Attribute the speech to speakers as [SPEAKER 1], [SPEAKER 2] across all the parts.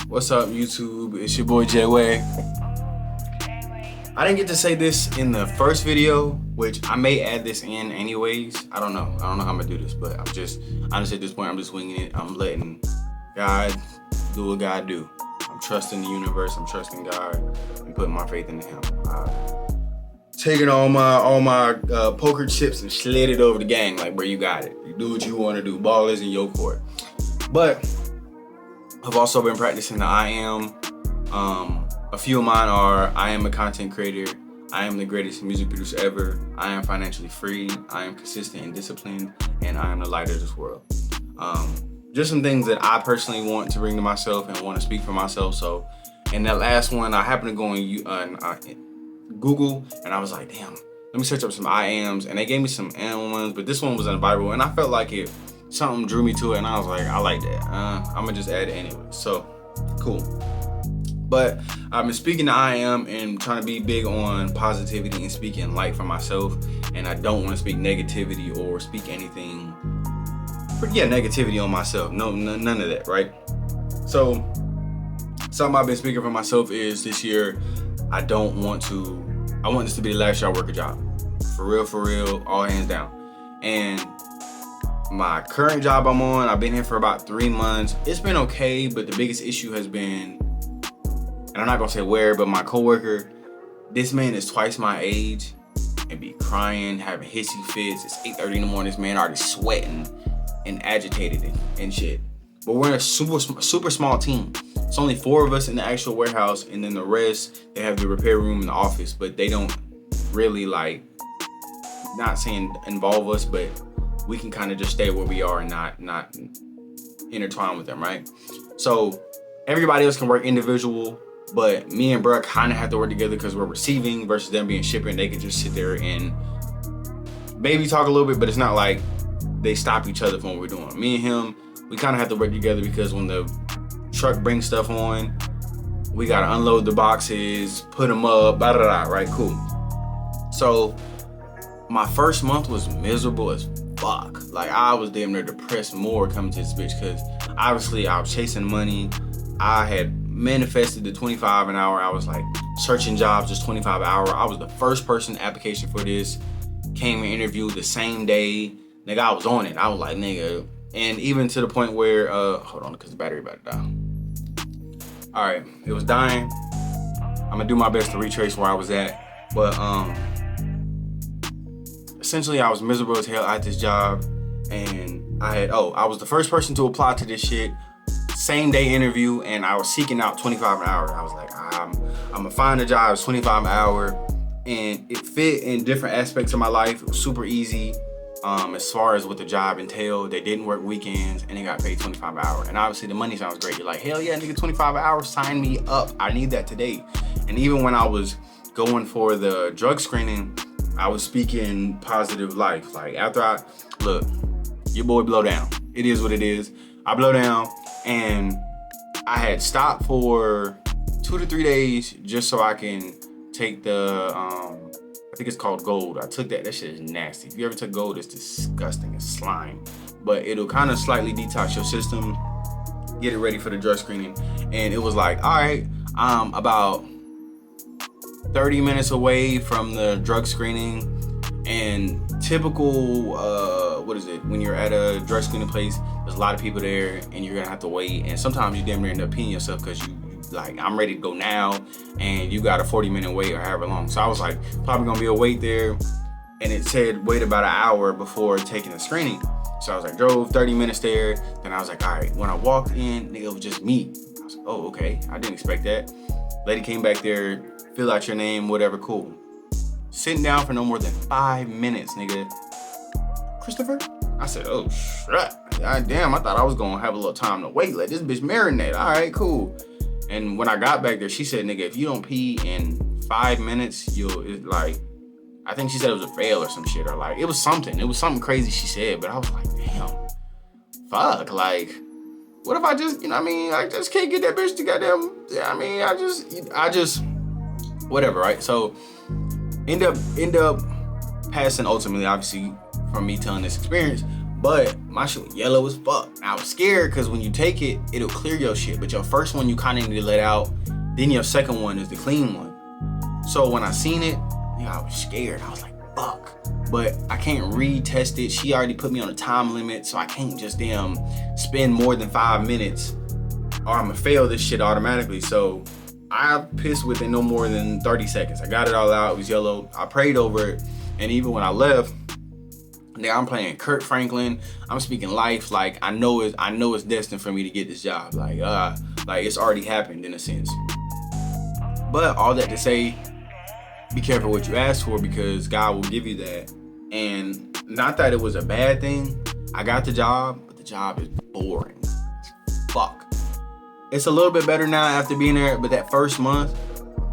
[SPEAKER 1] What's up, YouTube? It's your boy J-Way. I didn't get to say this in the first video, which I may add this in anyways. I don't know how I'm gonna do this, but honestly at this point, I'm just winging it. I'm letting God do what God do. I'm trusting the universe. I'm trusting God and putting my faith into Him. Taking all my poker chips and slid it over the gang. Like, bro, you got it. You do what you want to do. Ball is in your court. But I've also been practicing the I am. A few of mine are: I am a content creator. I am the greatest music producer ever. I am financially free. I am consistent and disciplined, and I am the light of this world. Just some things that I personally want to bring to myself and want to speak for myself. So, in that last one, I happened to go on Google, and I was like, damn, let me search up some I ams, and they gave me some M ones, but this one was in the Bible, and I felt like something drew me to it, and I was like, I like that. I'm gonna just add it anyway. So, cool. But I've been speaking to I am and trying to be big on positivity and speaking light for myself, and I don't want to speak negativity or speak anything. But yeah, negativity on myself. No, none of that, right? So, something I've been speaking for myself is this year, I want this to be the last year I work a job. For real, all hands down. And my current job I'm on, I've been here for about 3 months. It's been okay, but the biggest issue has been, and I'm not gonna say where, but my coworker, this man is twice my age and be crying, having hissy fits. It's 8:30 in the morning, this man already sweating and agitated and shit. But we're in a super small team. It's only 4 of us in the actual warehouse, and then the rest, they have the repair room in the office, but they don't really, like, not saying involve us, but we can kind of just stay where we are and not intertwine with them, right? So everybody else can work individual, but me and Bruh kind of have to work together because we're receiving versus them being shipping. They can just sit there and maybe talk a little bit, but it's not like they stop each other from what we're doing. Me and him, we kind of have to work together because when the truck brings stuff on, we gotta unload the boxes, put them up, right? Cool. So my first month was miserable as fuck. Like, I was damn near depressed more coming to this bitch because obviously I was chasing money. I had manifested the 25 an hour. I was like searching jobs, just 25 an hour. I was the first person application for this. Came and interviewed the same day. Nigga, I was on it. I was like, nigga. And even to the point where, hold on, because the battery about to die. All right, it was dying. I'm gonna do my best to retrace where I was at. But essentially I was miserable as hell at this job. And I was the first person to apply to this shit. Same day interview, and I was seeking out 25 an hour. I was like, I'm gonna find a job, it's 25 an hour. And it fit in different aspects of my life. It was super easy. As far as what the job entailed, they didn't work weekends and they got paid 25 an hour. And obviously the money sounds great. You're like, hell yeah, nigga, 25 an hour, sign me up. I need that today. And even when I was going for the drug screening, I was speaking positive life. Like, after look, your boy blow down. It is what it is. I blow down, and I had stopped for 2 to 3 days just so I can take the, I think it's called gold. I took that. That shit is nasty. If you ever took gold, it's disgusting. It's slime. But it'll kind of slightly detox your system, get it ready for the drug screening. And it was like, all right, I'm about 30 minutes away from the drug screening. And typical, when you're at a drug screening place, there's a lot of people there and you're gonna have to wait. And sometimes you damn near end up peeing yourself because you like, I'm ready to go now, and you got a 40-minute wait or however long. So I was like, probably gonna be a wait there, and it said wait about an hour before taking the screening. So I was like, drove 30 minutes there. Then I was like, all right. When I walked in, nigga, it was just me. I was like, oh, okay. I didn't expect that. Lady came back there, fill out your name, whatever, cool. Sitting down for no more than 5 minutes, nigga. Christopher? I said, oh, shit. God damn, I thought I was gonna have a little time to wait. Let this bitch marinate. All right, cool. And when I got back there, she said, nigga, if you don't pee in 5 minutes, it's like, I think she said it was a fail or some shit, or like, it was something crazy she said, but I was like, damn, fuck, like, what if I just, I just can't get that bitch to goddamn, I just, whatever, right? So, end up passing ultimately, obviously, from me telling this experience, But my shit was yellow as fuck. I was scared because when you take it, it'll clear your shit. But your first one, you kind of need to let out. Then your second one is the clean one. So when I seen it, I was scared. I was like, fuck. But I can't retest it. She already put me on a time limit, so I can't just spend more than 5 minutes or I'm gonna fail this shit automatically. So I pissed within no more than 30 seconds. I got it all out. It was yellow. I prayed over it. And even when I left, nigga, I'm playing Kurt Franklin. I'm speaking life. Like I know it's destined for me to get this job. Like it's already happened in a sense. But all that to say, be careful what you ask for because God will give you that. And not that it was a bad thing. I got the job, but the job is boring. Fuck. It's a little bit better now after being there, but that first month,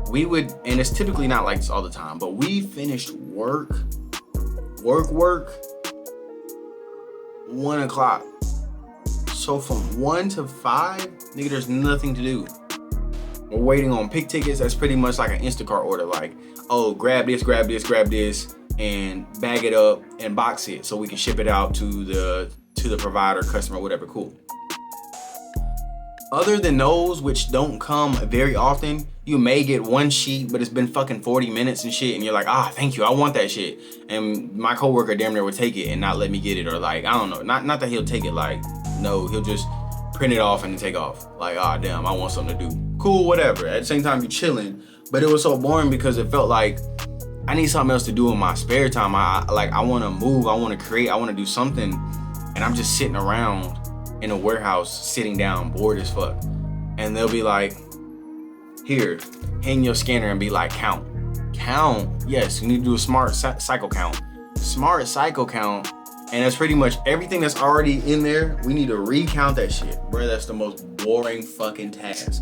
[SPEAKER 1] we would, and it's typically not like this all the time, but we finished work, 1 o'clock. So from 1 to 5, nigga, there's nothing to do. We're waiting on pick tickets. That's pretty much like an Instacart order. Like, oh, grab this, and bag it up and box it so we can ship it out to the provider, customer, whatever. Cool. Other than those, which don't come very often, you may get one sheet, but it's been fucking 40 minutes and shit, and you're like, thank you, I want that shit. And my coworker damn near would take it and not let me get it, or like, I don't know, not that he'll take it, like, no, he'll just print it off and then take off. Like, damn, I want something to do. Cool, whatever. At the same time, you're chilling. But it was so boring because it felt like I need something else to do in my spare time. I want to move, I want to create, I want to do something, and I'm just sitting around in a warehouse, sitting down, bored as fuck. And they'll be like, here, hang your scanner and be like, count. Yes, you need to do a smart cycle count. Smart cycle count, and that's pretty much everything that's already in there. We need to recount that shit. Bro, that's the most boring fucking task.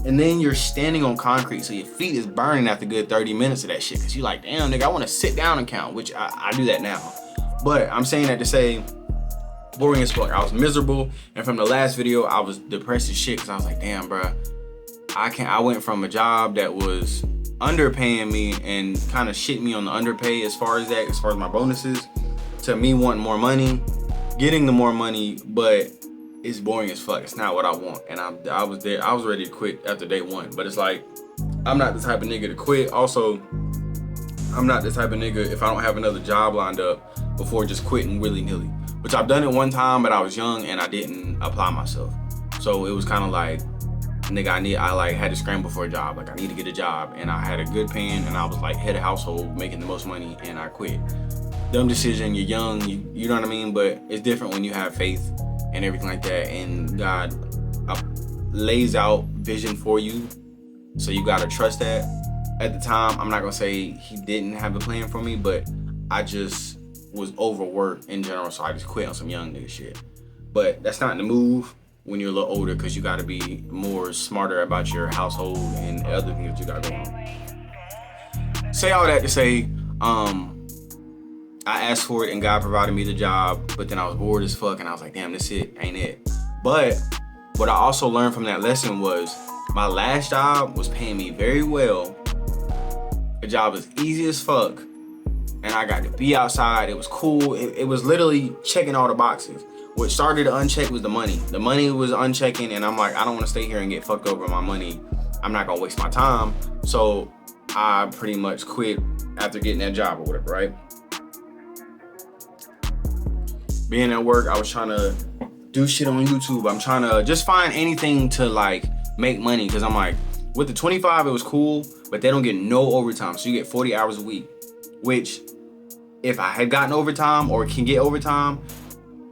[SPEAKER 1] And then you're standing on concrete, so your feet is burning after a good 30 minutes of that shit. Cause you're like, damn, nigga, I wanna sit down and count, which I do that now. But I'm saying that to say, boring as fuck. I was miserable, and from the last video, I was depressed as shit because I was like, damn, bro, I went from a job that was underpaying me and kind of shit me on the underpay as far as my bonuses, to me wanting more money, getting the more money, but it's boring as fuck. It's not what I want, and I was there. I was ready to quit after day 1, but it's like, I'm not the type of nigga to quit. Also, I'm not the type of nigga, if I don't have another job lined up, before just quitting willy-nilly. Which I've done it one time, but I was young and I didn't apply myself. So it was kind of like, nigga, I had to scramble for a job. Like, I need to get a job, and I had a good paying, and I was like head of household, making the most money, and I quit. Dumb decision. You're young, you know what I mean? But it's different when you have faith and everything like that, and God lays out vision for you, so you gotta trust that. At the time, I'm not gonna say He didn't have a plan for me, but I just was overworked in general, so I just quit on some young nigga shit. But that's not the move when you're a little older, because you got to be more smarter about your household and other things that you got going on. Say all that to say, I asked for it and God provided me the job, but then I was bored as fuck and I was like, damn, this it ain't it. But what I also learned from that lesson was my last job was paying me very well. The job was easy as fuck, and I got to be outside. It was cool. It was literally checking all the boxes. What started to uncheck was the money. The money was unchecking, and I'm like, I don't want to stay here and get fucked over my money. I'm not gonna waste my time. So I pretty much quit after getting that job or whatever, right? Being at work, I was trying to do shit on YouTube. I'm trying to just find anything to like make money, because I'm like, with the 25, it was cool, but they don't get no overtime. So you get 40 hours a week, which if I had gotten overtime or can get overtime,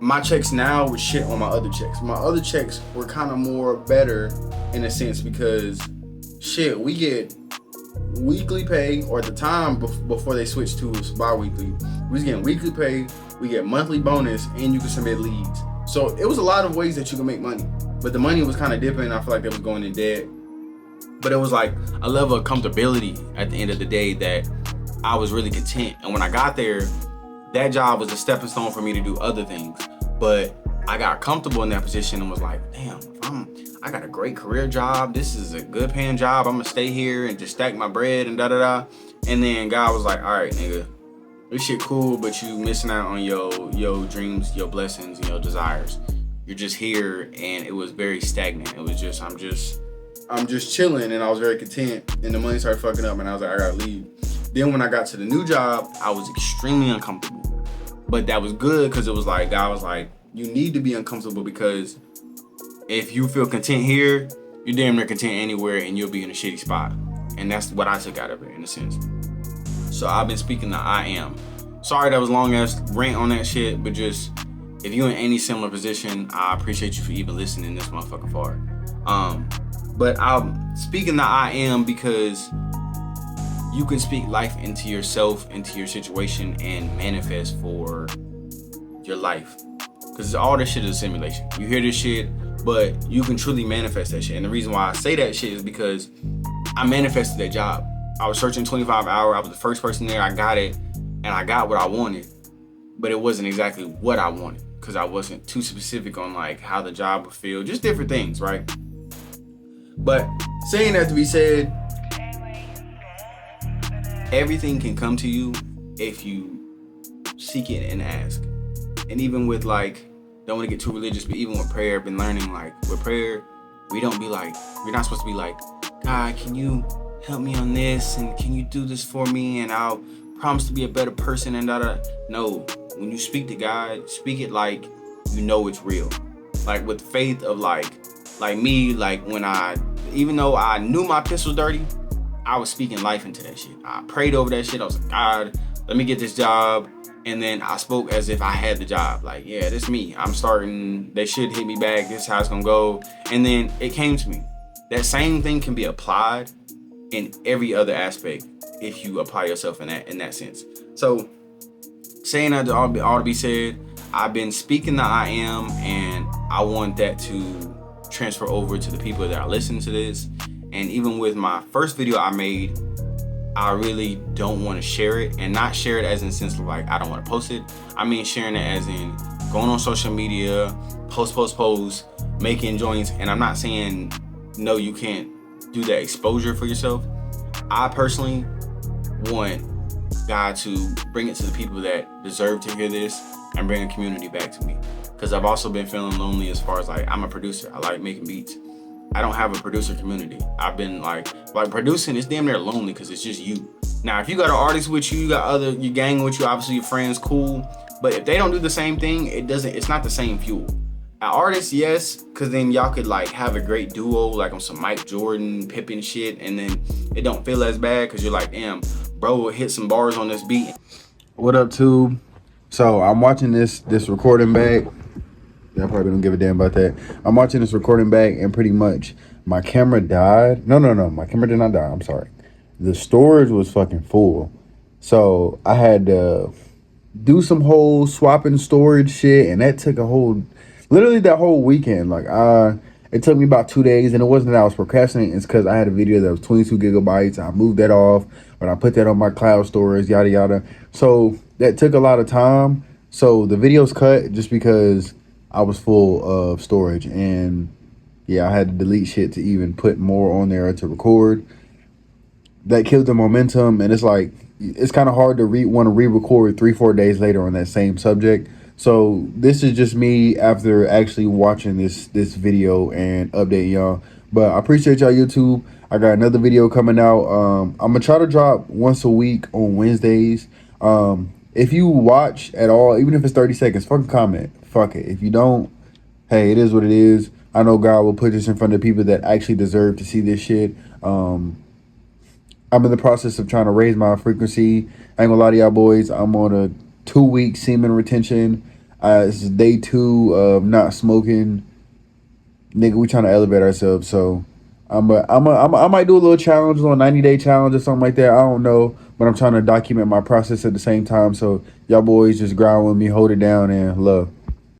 [SPEAKER 1] my checks now would shit on my other checks. My other checks were kind of more better in a sense, because shit, we get weekly pay, or at the time before they switched to bi-weekly, we was getting weekly pay, we get monthly bonus, and you can submit leads. So it was a lot of ways that you can make money, but the money was kind of dipping. I feel like they was going in debt, but it was like a level of comfortability at the end of the day that I was really content. And when I got there, that job was a stepping stone for me to do other things. But I got comfortable in that position and was like, damn, I got a great career job. This is a good paying job. I'm gonna stay here and just stack my bread and da-da-da. And then God was like, all right, nigga, this shit cool, but you missing out on your dreams, your blessings, and your desires. You're just here, and it was very stagnant. It was just I'm just chilling, and I was very content. And the money started fucking up, and I was like, I gotta leave. Then when I got to the new job, I was extremely uncomfortable, but that was good because it was like God was like, you need to be uncomfortable because if you feel content here, you're damn near content anywhere, and you'll be in a shitty spot. And that's what I took out of it in a sense. So I've been speaking the I am. Sorry that was long ass rant on that shit, but just if you're in any similar position, I appreciate you for even listening this motherfucker far. But I'm speaking the I am because you can speak life into yourself, into your situation, and manifest for your life. Because all this shit is a simulation. You hear this shit, but you can truly manifest that shit. And the reason why I say that shit is because I manifested that job. I was searching 25 hours. I was the first person there. I got it, and I got what I wanted, but it wasn't exactly what I wanted because I wasn't too specific on like how the job would feel, just different things, right? But saying that to be said, everything can come to you if you seek it and ask. And even with like, don't want to get too religious, but even with prayer, I've been learning like with prayer, we're not supposed to be like, God, can you help me on this, and can you do this for me, and I'll promise to be a better person, and No, when you speak to God, speak it like you know it's real. Like with faith of like me, like when even though I knew my piss was dirty, I was speaking life into that shit. I prayed over that shit. I was like, God, let me get this job. And then I spoke as if I had the job. Like, yeah, this me. I'm starting. They should hit me back. This is how it's gonna go. And then it came to me. That same thing can be applied in every other aspect if you apply yourself in that sense. So saying that all to be said, I've been speaking the I am, and I want that to transfer over to the people that are listening to this. And even with my first video I made, I really don't want to share it, and not share it as in sense of like I don't want to post it. I mean sharing it as in going on social media, post, making joints. And I'm not saying no, you can't do that exposure for yourself. I personally want God to bring it to the people that deserve to hear this and bring a community back to me. Because I've also been feeling lonely as far as like I'm a producer. I like making beats. I don't have a producer community. I've been like producing is damn near lonely because it's just you. Now, if you got an artist with you, you got you gang with you, obviously your friends, cool. But if they don't do the same thing, it's not the same fuel. An artist, yes, because then y'all could like have a great duo, like on some Mike Jordan, Pippen shit, and then it don't feel as bad because you're like, damn, bro will hit some bars on this beat.
[SPEAKER 2] What up, tube? So I'm watching this recording back. I probably don't give a damn about that. I'm watching this recording back, and pretty much my camera died. No, my camera did not die. I'm sorry. The storage was fucking full. So I had to do some whole swapping storage shit, and that took literally that whole weekend. Like it took me about 2 days, and it wasn't that I was procrastinating. It's because I had a video that was 22 gigabytes. I moved that off, but I put that on my cloud storage, yada yada. So that took a lot of time. So the video's cut just because I was full of storage, and yeah, I had to delete shit to even put more on there to record. That killed the momentum, and it's like it's kind of hard to want to re-record 3-4 days later on that same subject. So this is just me after actually watching this video and updating y'all. But I appreciate y'all, YouTube. I got another video coming out. I'm gonna try to drop once a week on Wednesdays. If you watch at all, even if it's 30 seconds, fucking comment. Fuck it. If you don't, hey, it is what it is. I know God will put this in front of people that actually deserve to see this shit. I'm in the process of trying to raise my frequency. I ain't gonna lie to y'all boys. I'm on a 2-week semen retention. This is day 2 of not smoking. Nigga, we trying to elevate ourselves. So I might do a little challenge, a little 90-day challenge or something like that. I don't know, but I'm trying to document my process at the same time. So y'all boys just grind with me, hold it down, and love.